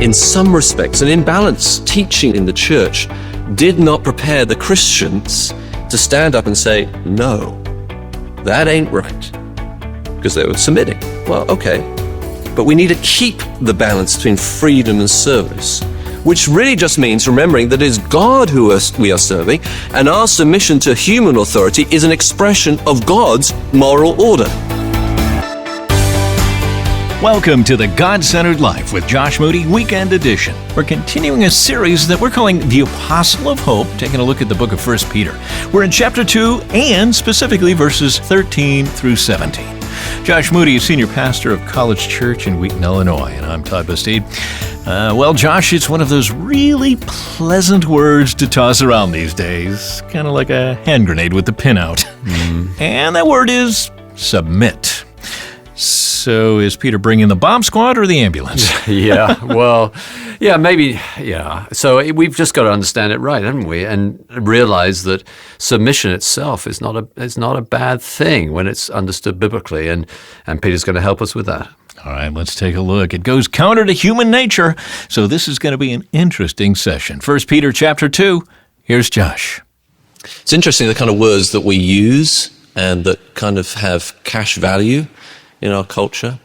in some respects, an imbalanced teaching in the church did not prepare the Christians to stand up and say, no, that ain't right, because they were submitting. Well, okay, but we need to keep the balance between freedom and service, which really just means remembering that it is God who we are serving, and our submission to human authority is an expression of God's moral order. Welcome to the God-Centered Life with Josh Moody Weekend Edition. We're continuing a series that we're calling The Apostle of Hope, taking a look at the book of 1 Peter. We're in chapter 2 and specifically verses 13 through 17. Josh Moody is senior pastor of College Church in Wheaton, Illinois, and I'm Todd Bastide. Well, Josh, it's one of those really pleasant words to toss around these days, kind of like a hand grenade with the pin out. And that word is submit. So is Peter bringing the bomb squad or the ambulance? Maybe. So we've just got to understand it right, haven't we? And realize that submission itself is not a bad thing when it's understood biblically, and Peter's going to help us with that. All right, let's take a look. It goes counter to human nature, so this is going to be an interesting session. 1 Peter chapter 2, here's Josh. It's interesting the kind of words that we use and that kind of have cash value in our culture,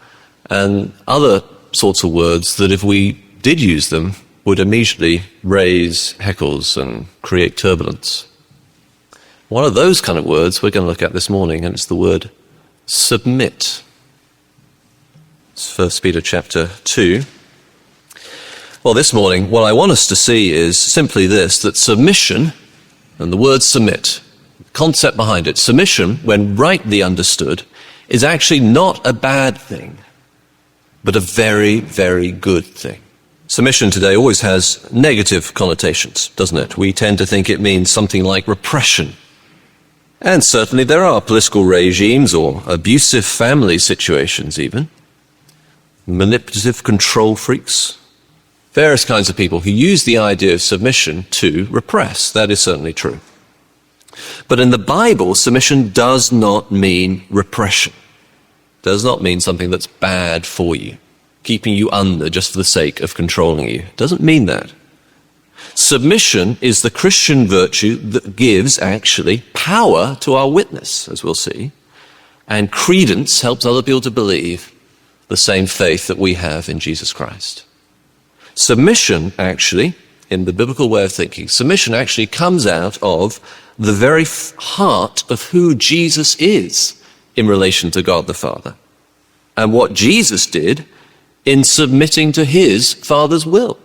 and other sorts of words that if we did use them would immediately raise heckles and create turbulence. One of those kind of words we're going to look at this morning, and it's the word submit. It's 1 Peter chapter 2. Well, this morning, what I want us to see is simply this, that submission, and the word submit, the concept behind it, submission, when rightly understood, is actually not a bad thing, but a very, very good thing. Submission today always has negative connotations, doesn't it? We tend to think it means something like repression. And certainly there are political regimes or abusive family situations even, manipulative control freaks, various kinds of people who use the idea of submission to repress. That is certainly true. But in the Bible, submission does not mean repression. Does not mean something that's bad for you, keeping you under just for the sake of controlling you. It doesn't mean that. Submission is the Christian virtue that gives actually power to our witness, as we'll see, and credence helps other people to believe the same faith that we have in Jesus Christ. Submission actually, in the biblical way of thinking, submission actually comes out of the very heart of who Jesus is in relation to God the Father, and what Jesus did in submitting to his Father's will.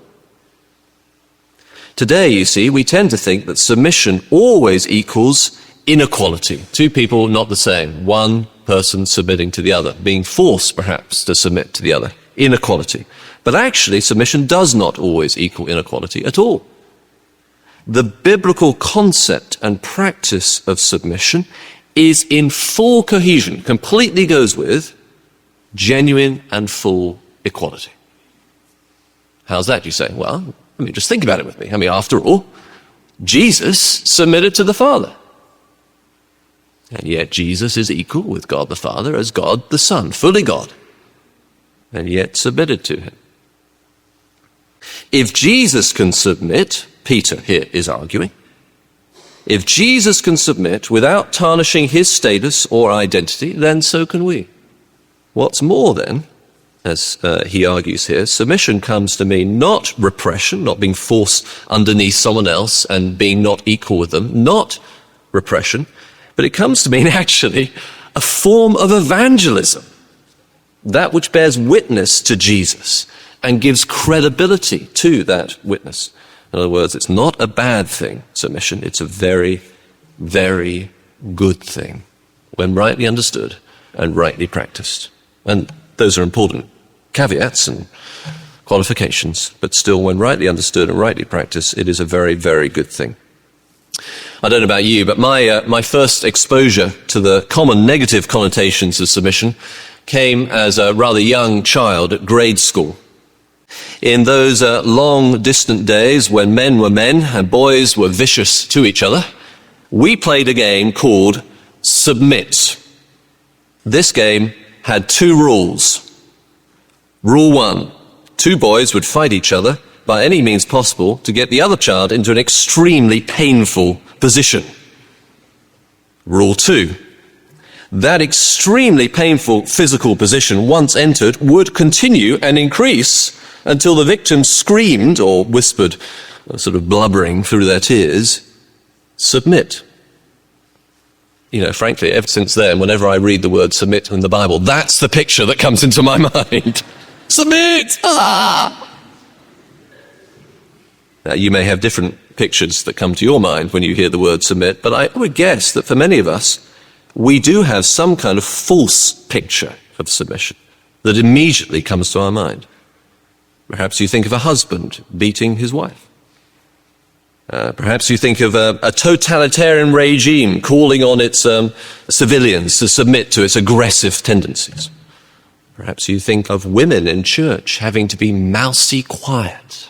Today, you see, we tend to think that submission always equals inequality. Two people not the same, one person submitting to the other, being forced perhaps to submit to the other, inequality. But actually, submission does not always equal inequality at all. The biblical concept and practice of submission is in full cohesion, completely goes with genuine and full equality. How's that, you say? Well, just think about it with me. After all, Jesus submitted to the Father. And yet Jesus is equal with God the Father as God the Son, fully God, and yet submitted to him. If Jesus can submit, Peter here is arguing, if Jesus can submit without tarnishing his status or identity, then so can we. What's more then, as he argues here, submission comes to mean not repression, not being forced underneath someone else and being not equal with them, not repression, but it comes to mean actually a form of evangelism, that which bears witness to Jesus and gives credibility to that witness. In other words, it's not a bad thing, submission. It's a very, very good thing when rightly understood and rightly practiced. And those are important caveats and qualifications, but still, when rightly understood and rightly practiced, it is a very, very good thing. I don't know about you, but my first exposure to the common negative connotations of submission came as a rather young child at grade school. In those long, distant days when men were men and boys were vicious to each other, we played a game called Submit. This game had two rules. Rule 1, two boys would fight each other by any means possible to get the other child into an extremely painful position. Rule 2. That extremely painful physical position, once entered, would continue and increase until the victim screamed or whispered, sort of blubbering through their tears, "Submit." Frankly, ever since then, whenever I read the word submit in the Bible, that's the picture that comes into my mind. Submit! Ah! Now, you may have different pictures that come to your mind when you hear the word submit, but I would guess that for many of us, we do have some kind of false picture of submission that immediately comes to our mind. Perhaps you think of a husband beating his wife. Perhaps you think of a totalitarian regime calling on its civilians to submit to its aggressive tendencies. Perhaps you think of women in church having to be mousy quiet.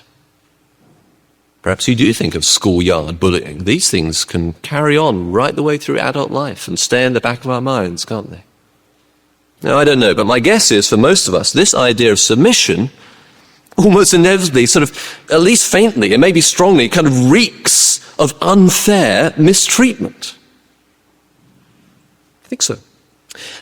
Perhaps you do think of schoolyard bullying. These things can carry on right the way through adult life and stay in the back of our minds, can't they? Now, I don't know, but my guess is for most of us, this idea of submission almost inevitably, sort of, at least faintly, and maybe strongly, kind of reeks of unfair mistreatment. I think so.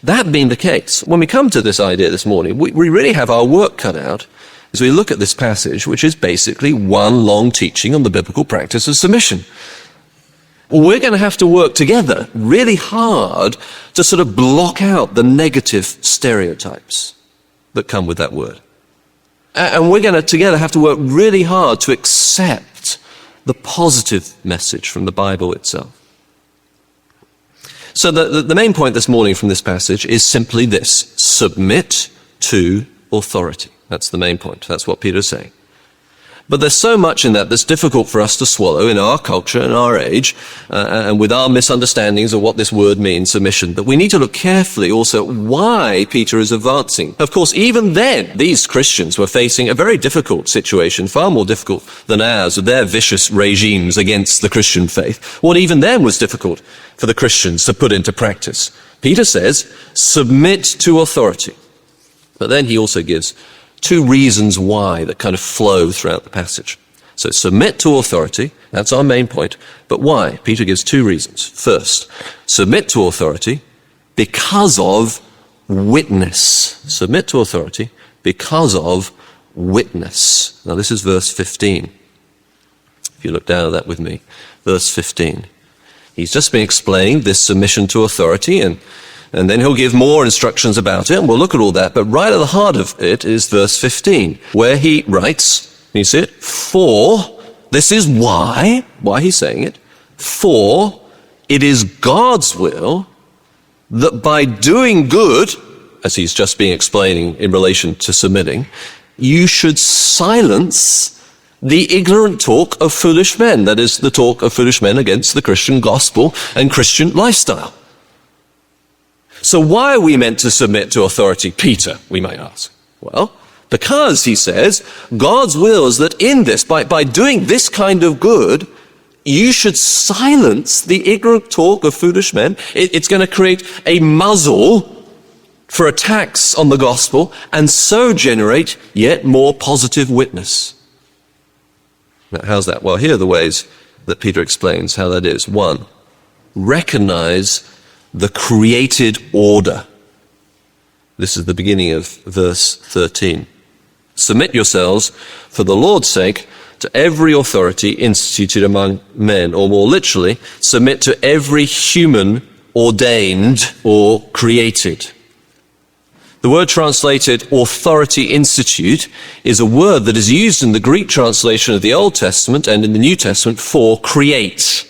That being the case, when we come to this idea this morning, we really have our work cut out as we look at this passage, which is basically one long teaching on the biblical practice of submission. We're going to have to work together really hard to sort of block out the negative stereotypes that come with that word. And we're going to together have to work really hard to accept the positive message from the Bible itself. So the main point this morning from this passage is simply this: submit to authority. That's the main point. That's what Peter's saying. But there's so much in that that's difficult for us to swallow in our culture and our age, and with our misunderstandings of what this word means, submission, that we need to look carefully also at why Peter is advancing. Of course, even then, these Christians were facing a very difficult situation, far more difficult than ours, with their vicious regimes against the Christian faith. What even then was difficult for the Christians to put into practice. Peter says, submit to authority. But then he also gives two reasons why that kind of flow throughout the passage. So submit to authority, that's our main point. But why? Peter gives two reasons. First, submit to authority because of witness. Submit to authority because of witness. Now this is verse 15. If you look down at that with me, verse 15. He's just been explaining this submission to authority, and then he'll give more instructions about it, and we'll look at all that. But right at the heart of it is verse 15, where he writes, you see it? For, this is why he's saying it, for it is God's will that by doing good, as he's just been explaining in relation to submitting, you should silence the ignorant talk of foolish men. That is, the talk of foolish men against the Christian gospel and Christian lifestyle. So why are we meant to submit to authority, Peter, we might ask? Well, because, he says, God's will is that in this, by doing this kind of good, you should silence the ignorant talk of foolish men. It's going to create a muzzle for attacks on the gospel and so generate yet more positive witness. Now, how's that? Well, here are the ways that Peter explains how that is. One, recognize the created order. This is the beginning of verse 13. Submit yourselves for the Lord's sake to every authority instituted among men, or more literally, submit to every human ordained or created. The word translated authority institute is a word that is used in the Greek translation of the Old Testament and in the New Testament for create,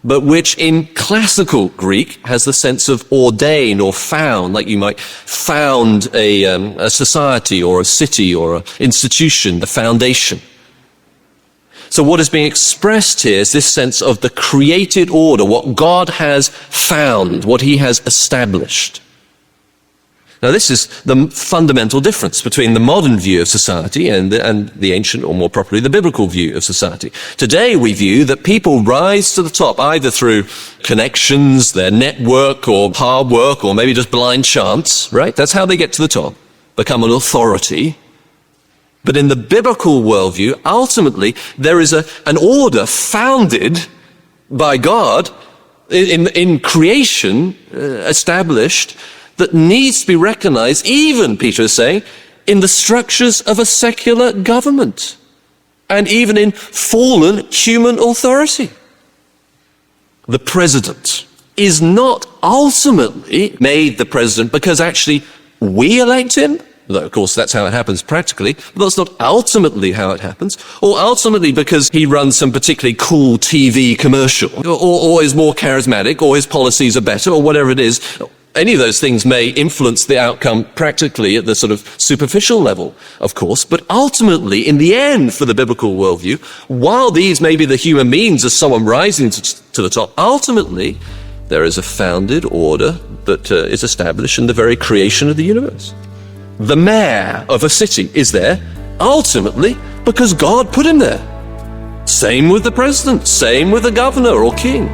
but which in classical Greek has the sense of ordain or found, like you might found a society or a city or an institution, the foundation. So what is being expressed here is this sense of the created order, what God has found, what he has established. Now this is the fundamental difference between the modern view of society and the ancient, or more properly, the biblical view of society. Today we view that people rise to the top either through connections, their network, or hard work, or maybe just blind chance, right? That's how they get to the top, become an authority. But in the biblical worldview, ultimately, there is an order founded by God in creation, established, that needs to be recognized, even, Peter is saying, in the structures of a secular government, and even in fallen human authority. The president is not ultimately made the president because actually we elect him, though of course that's how it happens practically, but that's not ultimately how it happens, or ultimately because he runs some particularly cool TV commercial, or is more charismatic, or his policies are better, or whatever it is. Any of those things may influence the outcome practically at the sort of superficial level, of course, but ultimately, in the end, for the biblical worldview, while these may be the human means of someone rising to the top, ultimately, there is a founded order that is established in the very creation of the universe. The mayor of a city is there, ultimately, because God put him there. Same with the president, same with the governor or king.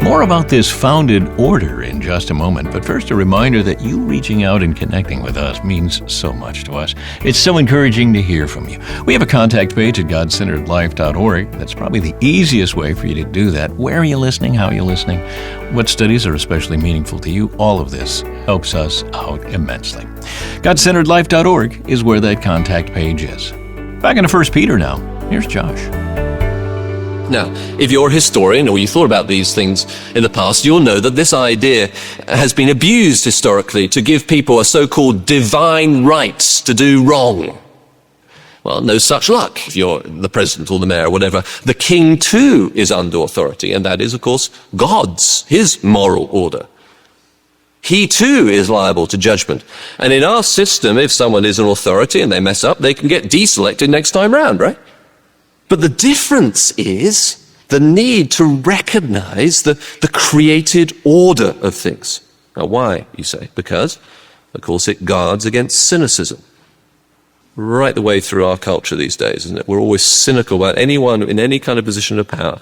More about this founded order in just a moment, but first a reminder that you reaching out and connecting with us means so much to us. It's so encouraging to hear from you. We have a contact page at godcenteredlife.org. That's probably the easiest way for you to do that. Where are you listening? How are you listening? What studies are especially meaningful to you? All of this helps us out immensely. godcenteredlife.org is where that contact page is. Back into 1 Peter now. Here's Josh. Now, if you're a historian or you thought about these things in the past, you'll know that this idea has been abused historically to give people a so-called divine rights to do wrong. Well, no such luck if you're the president or the mayor or whatever. The king too is under authority, and that is, of course, God's, his moral order. He too is liable to judgment. And in our system, if someone is an authority and they mess up, they can get deselected next time round, right? But the difference is the need to recognize the created order of things. Now, why, you say? Because, of course, it guards against cynicism. Right the way through our culture these days, isn't it? We're always cynical about anyone in any kind of position of power.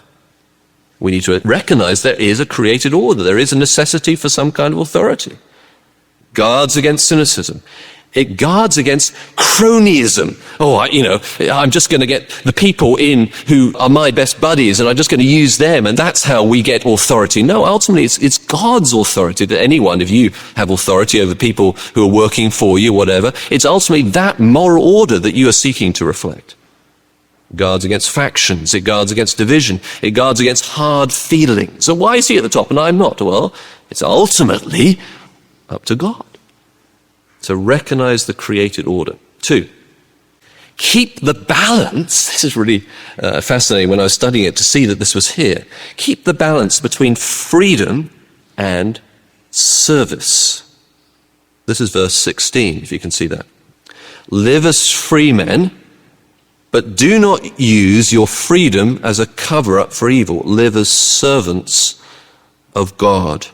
We need to recognize there is a created order. There is a necessity for some kind of authority. Guards against cynicism. It guards against cronyism. I'm just going to get the people in who are my best buddies and I'm just going to use them and that's how we get authority. No, ultimately it's God's authority that anyone, if you have authority over people who are working for you, whatever, it's ultimately that moral order that you are seeking to reflect. It guards against factions. It guards against division. It guards against hard feelings. So why is he at the top and I'm not? Well, it's ultimately up to God. So recognize the created order. 2, keep the balance. This is really fascinating when I was studying it to see that this was here. Keep the balance between freedom and service. This is verse 16, if you can see that. Live as free men, but do not use your freedom as a cover-up for evil. Live as servants of God.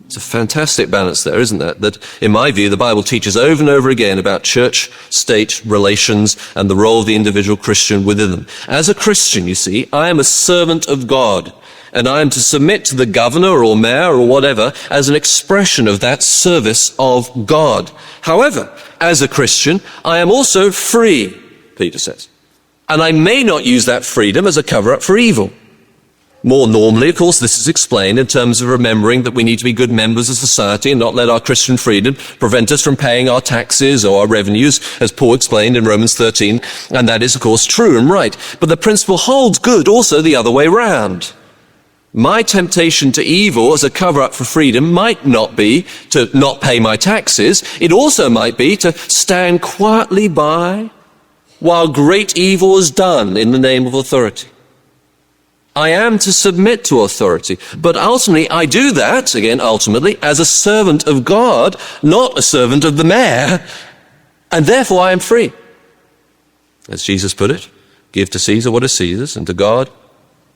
It's a fantastic balance there, isn't it? That, in my view, the Bible teaches over and over again about church-state relations and the role of the individual Christian within them. As a Christian, you see, I am a servant of God, and I am to submit to the governor or mayor or whatever as an expression of that service of God. However, as a Christian, I am also free, Peter says. And I may not use that freedom as a cover-up for evil. More normally, of course, this is explained in terms of remembering that we need to be good members of society and not let our Christian freedom prevent us from paying our taxes or our revenues, as Paul explained in Romans 13. And that is, of course, true and right. But the principle holds good also the other way round. My temptation to evil as a cover-up for freedom might not be to not pay my taxes. It also might be to stand quietly by while great evil is done in the name of authority. I am to submit to authority, but ultimately I do that, again, ultimately, as a servant of God, not a servant of the mayor, and therefore I am free. As Jesus put it, give to Caesar what is Caesar's, and to God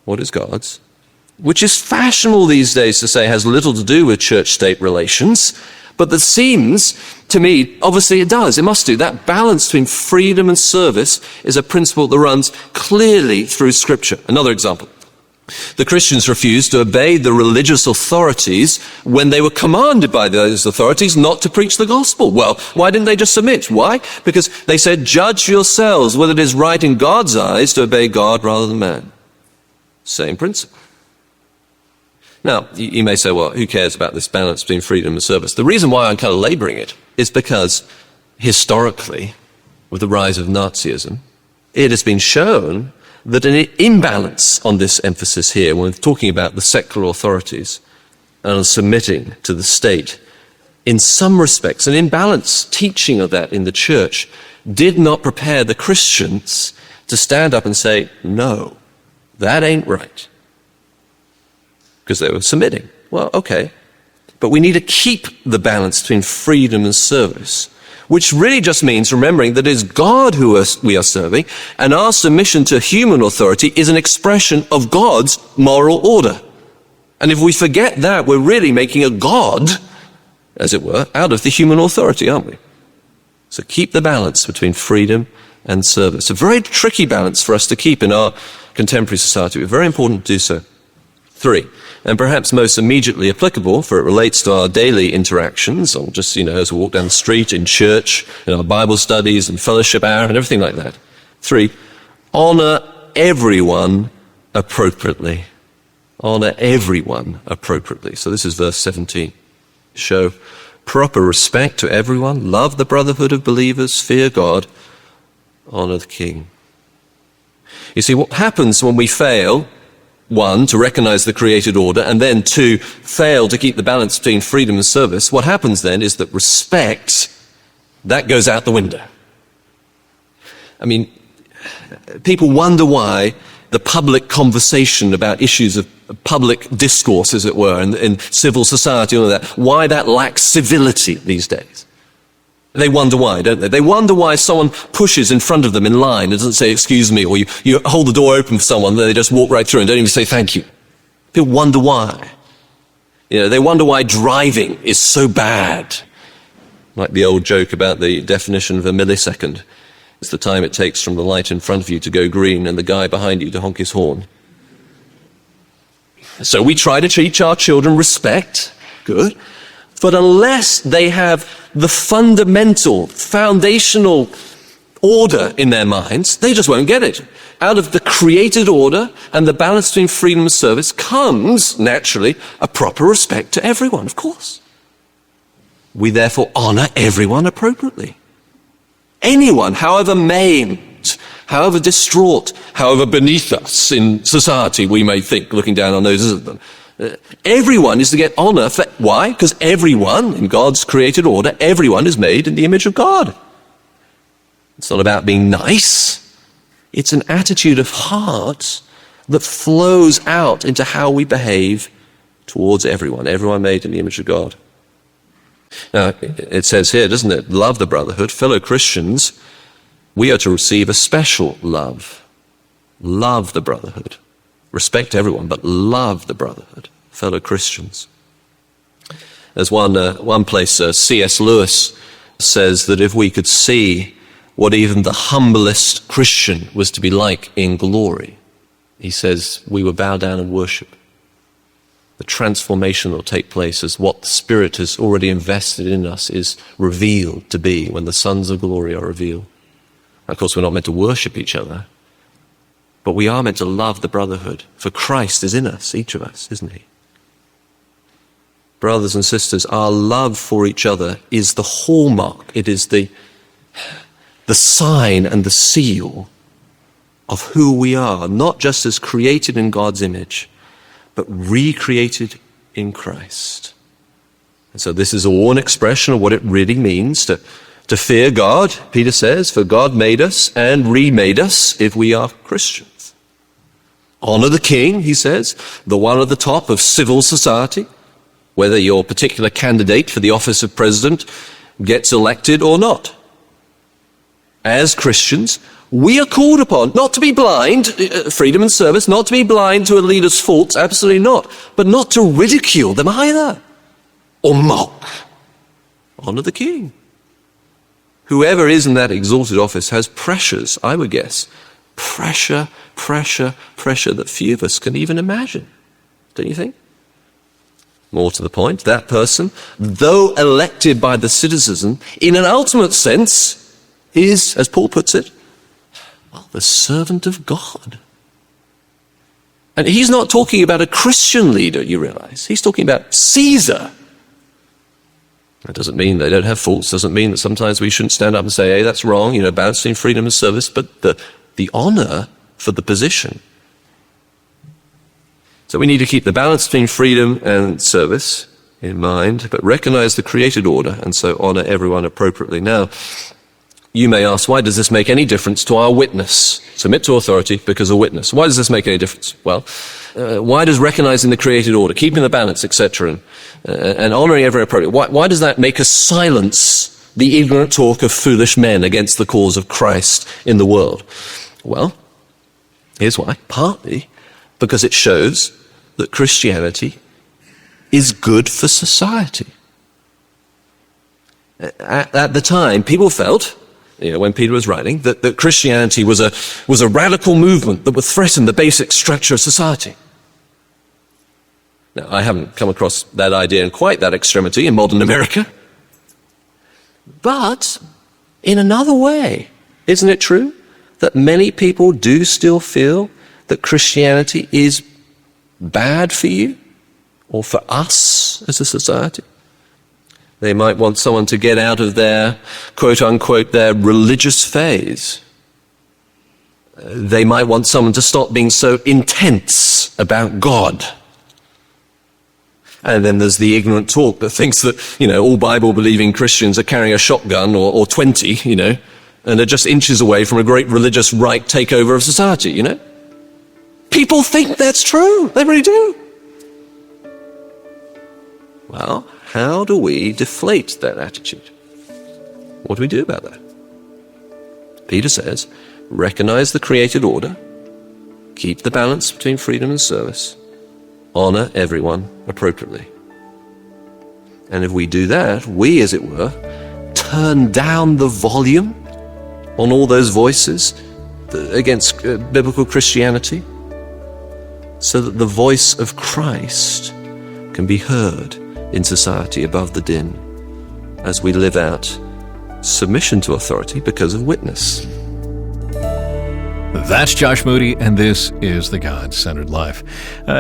what is God's, which is fashionable these days to say has little to do with church-state relations, but that seems to me, obviously it does, it must do. That balance between freedom and service is a principle that runs clearly through Scripture. Another example. The Christians refused to obey the religious authorities when they were commanded by those authorities not to preach the gospel. Well, why didn't they just submit? Why? Because they said, judge yourselves whether it is right in God's eyes to obey God rather than man. Same principle. Now, you may say, well, who cares about this balance between freedom and service? The reason why I'm kind of laboring it is because historically, with the rise of Nazism, it has been shown that an imbalance on this emphasis here, when we're talking about the secular authorities and submitting to the state, in some respects, an imbalance teaching of that in the church did not prepare the Christians to stand up and say, no, that ain't right. Because they were submitting. Well, okay. But we need to keep the balance between freedom and service, which really just means remembering that it is God who we are serving, and our submission to human authority is an expression of God's moral order. And if we forget that, we're really making a God, as it were, out of the human authority, aren't we? So keep the balance between freedom and service. A very tricky balance for us to keep in our contemporary society, but very important to do so. 3, and perhaps most immediately applicable, for it relates to our daily interactions, or just, as we walk down the street, in church, in our Bible studies and fellowship hour and everything like that. 3, honor everyone appropriately. Honor everyone appropriately. So this is verse 17. Show proper respect to everyone, love the brotherhood of believers, fear God, honor the king. You see, what happens when we fail, 1, to recognize the created order, and then 2, fail to keep the balance between freedom and service, what happens then is that respect, that goes out the window. I mean, people wonder why the public conversation about issues of public discourse, as it were, in civil society, all of that, why that lacks civility these days. They wonder why, don't they? They wonder why someone pushes in front of them in line and doesn't say, excuse me, or you hold the door open for someone, then they just walk right through and don't even say thank you. People wonder why. They wonder why driving is so bad. Like the old joke about the definition of a millisecond. It's the time it takes from the light in front of you to go green and the guy behind you to honk his horn. So we try to teach our children respect. Good. But unless they have the fundamental, foundational order in their minds, they just won't get it. Out of the created order and the balance between freedom and service comes, naturally, a proper respect to everyone, of course. We therefore honor everyone appropriately. Anyone, however maimed, however distraught, however beneath us in society, we may think, looking down our noses at them. Everyone is to get honor. Why? Because everyone, in God's created order, everyone is made in the image of God. It's not about being nice. It's an attitude of heart that flows out into how we behave towards everyone made in the image of God. Now, it says here, doesn't it? Love the brotherhood. Fellow Christians, we are to receive a special love. Love the brotherhood. Respect everyone, but love the brotherhood, fellow Christians. There's one place, C.S. Lewis says that if we could see what even the humblest Christian was to be like in glory, he says we would bow down and worship. The transformation that will take place as what the Spirit has already invested in us is revealed to be when the sons of glory are revealed. Of course, we're not meant to worship each other, but we are meant to love the brotherhood, for Christ is in us, each of us, isn't he? Brothers and sisters, our love for each other is the hallmark. It is the sign and the seal of who we are, not just as created in God's image, but recreated in Christ. And so this is all an expression of what it really means to fear God, Peter says, for God made us and remade us if we are Christians. Honor the king, he says, the one at the top of civil society, whether your particular candidate for the office of president gets elected or not. As Christians, we are called upon not to be blind, freedom and service, not to be blind to a leader's faults, absolutely not, but not to ridicule them either, or mock. Honor the king. Whoever is in that exalted office has pressures, I would guess, pressure pressure that few of us can even imagine. Don't you think? More to the point, that person, though elected by the citizen, in an ultimate sense, is, as Paul puts it, well, the servant of God. And he's not talking about a Christian leader, you realize. He's talking about Caesar. That doesn't mean they don't have faults, doesn't mean that sometimes we shouldn't stand up and say, hey, that's wrong, balance between freedom and service, but the honor for the position. So we need to keep the balance between freedom and service in mind, but recognize the created order and so honor everyone appropriately. Now, you may ask, why does this make any difference to our witness? Submit to authority because of witness. Why does this make any difference? Well, why does recognizing the created order, keeping the balance, etc., and honoring everyone appropriately, why does that make us silence the ignorant talk of foolish men against the cause of Christ in the world? Well, here's why. Partly because it shows that Christianity is good for society. At the time, people felt, when Peter was writing, that Christianity was a radical movement that would threaten the basic structure of society. Now, I haven't come across that idea in quite that extremity in modern America. But in another way, isn't it true that many people do still feel that Christianity is bad for you or for us as a society? They might want someone to get out of their, quote unquote, their religious phase. They might want someone to stop being so intense about God. And then there's the ignorant talk that thinks that, all Bible-believing Christians are carrying a shotgun or 20, and are just inches away from a great religious right takeover of society, People think that's true. They really do. Well, how do we deflate that attitude? What do we do about that? Peter says, recognize the created order, keep the balance between freedom and service, honor everyone appropriately. And if we do that, we, as it were, turn down the volume on all those voices against biblical Christianity, so that the voice of Christ can be heard in society above the din as we live out submission to authority because of witness. That's Josh Moody, and this is The God-Centered Life.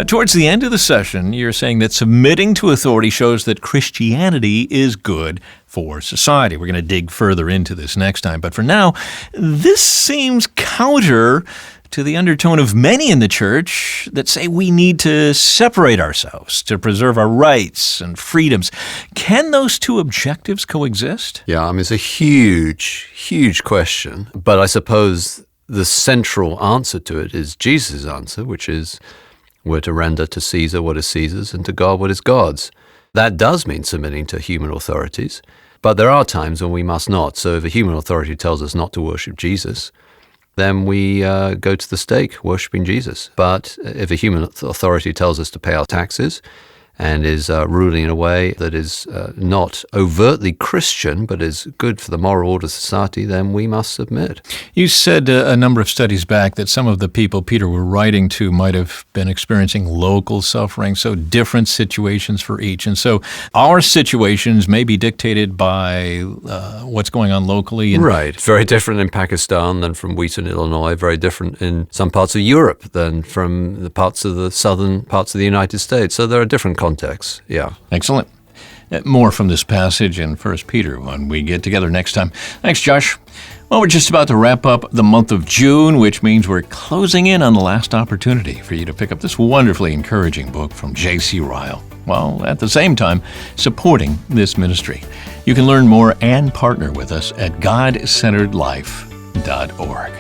Towards the end of the session, you're saying that submitting to authority shows that Christianity is good for society. We're going to dig further into this next time, but for now, this seems counter to the undertone of many in the church that say we need to separate ourselves to preserve our rights and freedoms. Can those two objectives coexist? Yeah, it's a huge, huge question. But I suppose the central answer to it is Jesus' answer, which is we're to render to Caesar what is Caesar's and to God what is God's. That does mean submitting to human authorities, but there are times when we must not. So if a human authority tells us not to worship Jesus, then we go to the stake worshiping Jesus. But if a human authority tells us to pay our taxes and is ruling in a way that is not overtly Christian, but is good for the moral order of society, then we must submit. You said a number of studies back that some of the people Peter were writing to might have been experiencing local suffering, so different situations for each. And so our situations may be dictated by what's going on locally. Right. Very different in Pakistan than from Wheaton, Illinois. Very different in some parts of Europe than from the parts of the southern parts of the United States. So there are different contexts. Yeah. Excellent. More from this passage in 1 Peter when we get together next time. Thanks, Josh. Well, we're just about to wrap up the month of June, which means we're closing in on the last opportunity for you to pick up this wonderfully encouraging book from J.C. Ryle, while at the same time supporting this ministry. You can learn more and partner with us at godcenteredlife.org.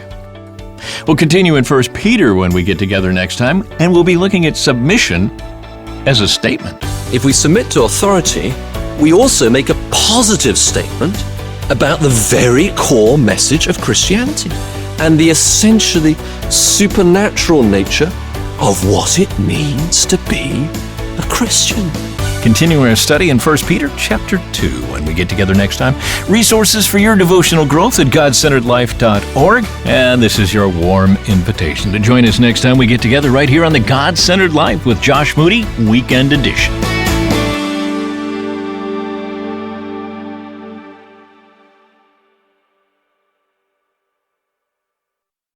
We'll continue in 1 Peter when we get together next time, and we'll be looking at submission as a statement. If we submit to authority, we also make a positive statement about the very core message of Christianity and the essentially supernatural nature of what it means to be a Christian. continuing our study in 1 Peter chapter 2 when we get together next time. Resources for your devotional growth at godcenteredlife.org. And this is your warm invitation to join us next time we get together right here on the God-Centered Life with Josh Moody Weekend Edition.